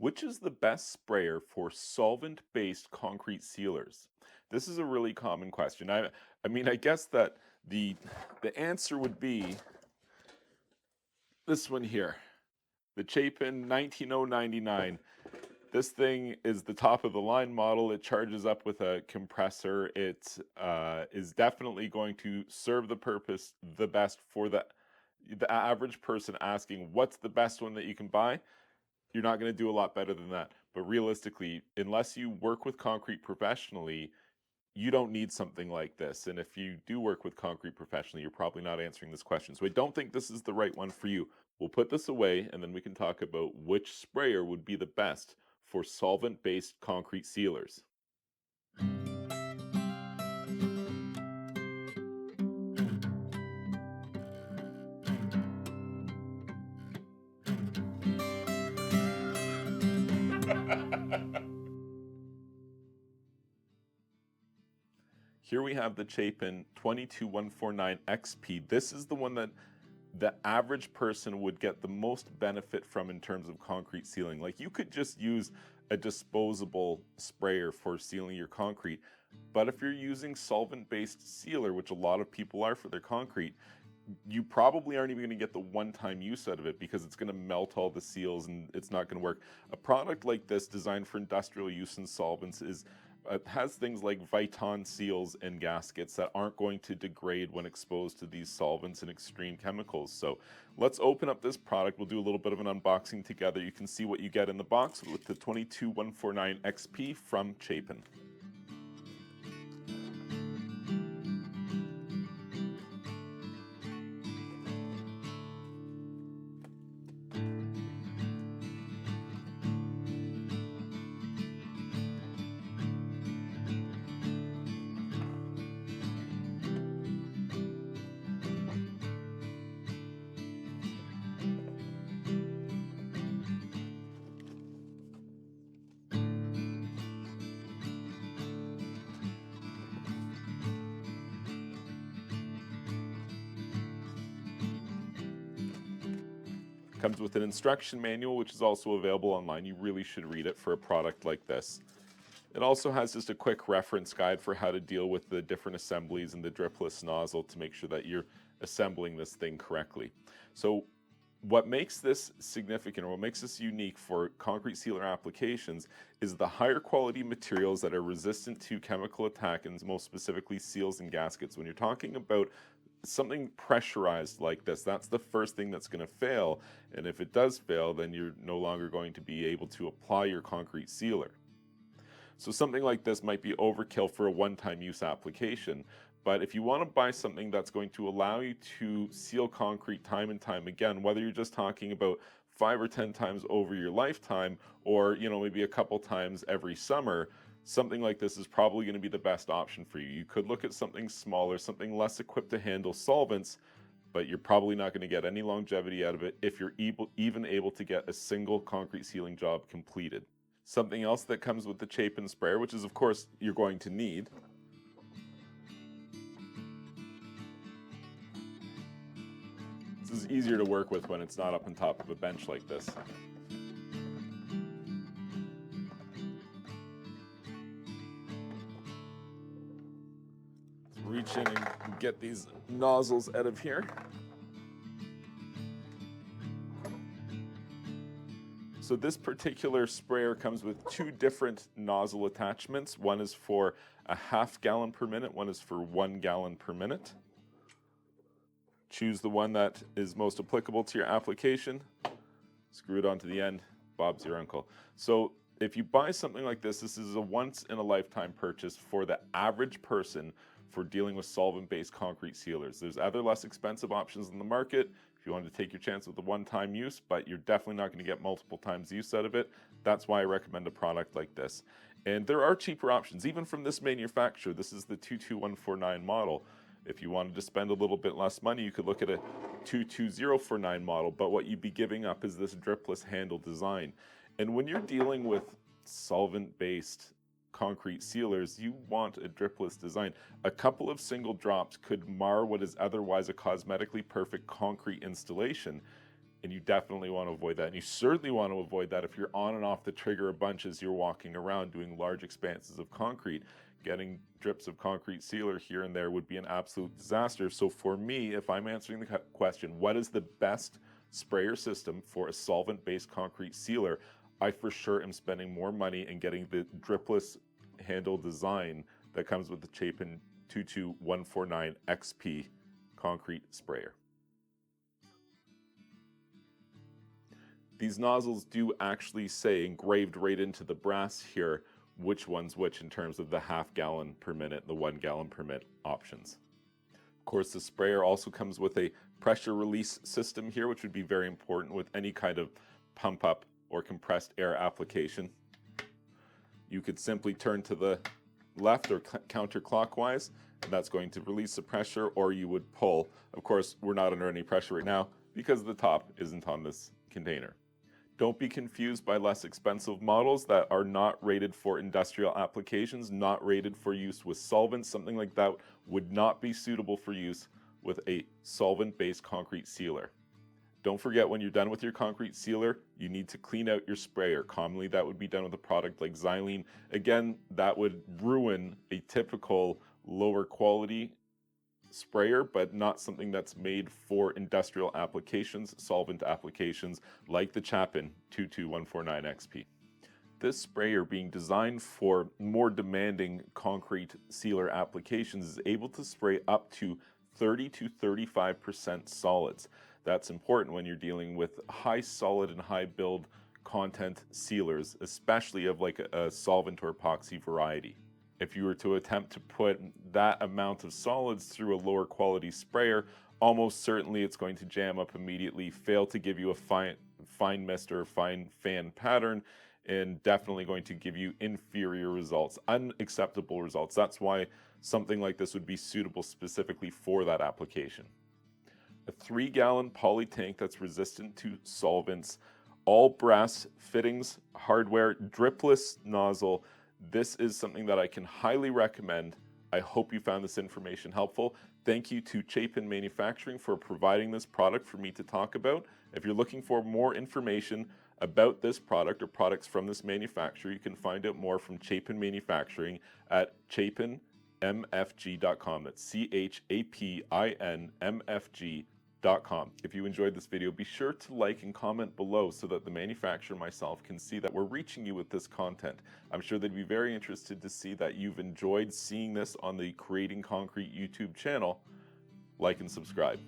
Which is the best sprayer for solvent-based concrete sealers? This is a really common question. I mean, I guess that the answer would be this one here, the Chapin 19099. This thing is the top of the line model. It charges up with a compressor. It is definitely going to serve the purpose the best for the average person asking what's the best one that you can buy. You're not going to do a lot better than that. But realistically, unless you work with concrete professionally, you don't need something like this. And if you do work with concrete professionally, you're probably not answering this question. So I don't think this is the right one for you. We'll put this away and then we can talk about which sprayer would be the best for solvent-based concrete sealers. Here we have the Chapin 22149 XP. This is the one that the average person would get the most benefit from in terms of concrete sealing. Like you could just use a disposable sprayer for sealing your concrete, but if you're using solvent-based sealer, which a lot of people are for their concrete, you probably aren't even going to get the one-time use out of it because it's going to melt all the seals and it's not going to work. A product like this designed for industrial use and solvents is has things like Viton seals and gaskets that aren't going to degrade when exposed to these solvents and extreme chemicals. So let's open up this product. We'll do a little bit of an unboxing together. You can see what you get in the box with the 22149 XP from Chapin. Comes with an instruction manual, which is also available online. You really should read it for a product like this. It also has just a quick reference guide for how to deal with the different assemblies and the dripless nozzle to make sure that you're assembling this thing correctly. So what makes this significant, or what makes this unique for concrete sealer applications, is the higher quality materials that are resistant to chemical attack, and most specifically seals and gaskets. When you're talking about something pressurized like this, that's the first thing that's going to fail. And if it does fail, then you're no longer going to be able to apply your concrete sealer. So something like this might be overkill for a one-time use application, but if you want to buy something that's going to allow you to seal concrete time and time again, whether you're just talking about 5 or 10 times over your lifetime, or maybe a couple times every summer, something like this is probably going to be the best option for you. You could look at something smaller, something less equipped to handle solvents, but you're probably not going to get any longevity out of it if you're even able to get a single concrete sealing job completed. Something else that comes with the Chapin sprayer, which is of course you're going to need, this is easier to work with when it's not up on top of a bench like this. Let's reach in and get these nozzles out of here. So this particular sprayer comes with two different nozzle attachments. One is for a ½ gallon per minute, one is for 1 gallon per minute. Choose the one that is most applicable to your application. Screw it onto the end. Bob's your uncle. So if you buy something like this is a once in a lifetime purchase for the average person for dealing with solvent-based concrete sealers. There's other less expensive options in the market if you wanted to take your chance with the one-time use, but you're definitely not going to get multiple times use out of it. That's why I recommend a product like this. And there are cheaper options, even from this manufacturer. This is the 22149 model. If you wanted to spend a little bit less money, you could look at a 22049 model, but what you'd be giving up is this dripless handle design. And when you're dealing with solvent-based concrete sealers, you want a dripless design. A couple of single drops could mar what is otherwise a cosmetically perfect concrete installation. And you definitely want to avoid that. And you certainly want to avoid that if you're on and off the trigger a bunch as you're walking around doing large expanses of concrete. Getting drips of concrete sealer here and there would be an absolute disaster. So for me, if I'm answering the question, what is the best sprayer system for a solvent-based concrete sealer, I for sure am spending more money in getting the dripless handle design that comes with the Chapin 22149 XP concrete sprayer. These nozzles do actually say, engraved right into the brass here, which one's which in terms of the ½ gallon per minute, the 1 gallon per minute options. Of course, the sprayer also comes with a pressure release system here, which would be very important with any kind of pump up or compressed air application. You could simply turn to the left or counterclockwise, and that's going to release the pressure, or you would pull. Of course, we're not under any pressure right now because the top isn't on this container. Don't be confused by less expensive models that are not rated for industrial applications, not rated for use with solvents. Something like that would not be suitable for use with a solvent-based concrete sealer. Don't forget, when you're done with your concrete sealer, you need to clean out your sprayer. Commonly, that would be done with a product like xylene. Again, that would ruin a typical lower quality sprayer, but not something that's made for industrial applications, solvent applications like the Chapin 22149 XP. This sprayer, being designed for more demanding concrete sealer applications, is able to spray up to 30 to 35% solids. That's important when you're dealing with high solid and high build content sealers, especially of like a solvent or epoxy variety. If you were to attempt to put that amount of solids through a lower quality sprayer, almost certainly it's going to jam up immediately, fail to give you a fine mist or fine fan pattern, and definitely going to give you inferior results, unacceptable results. That's why something like this would be suitable specifically for that application. A 3-gallon poly tank that's resistant to solvents, all brass fittings, hardware, dripless nozzle. This is something that I can highly recommend. I hope you found this information helpful. Thank you to Chapin Manufacturing for providing this product for me to talk about. If you're looking for more information about this product or products from this manufacturer, you can find out more from Chapin Manufacturing at chapinmfg.com. That's CHAPINMFG.com. If you enjoyed this video, be sure to like and comment below so that the manufacturer and myself can see that we're reaching you with this content. I'm sure they'd be very interested to see that you've enjoyed seeing this on the Creating Concrete YouTube channel. Like and subscribe.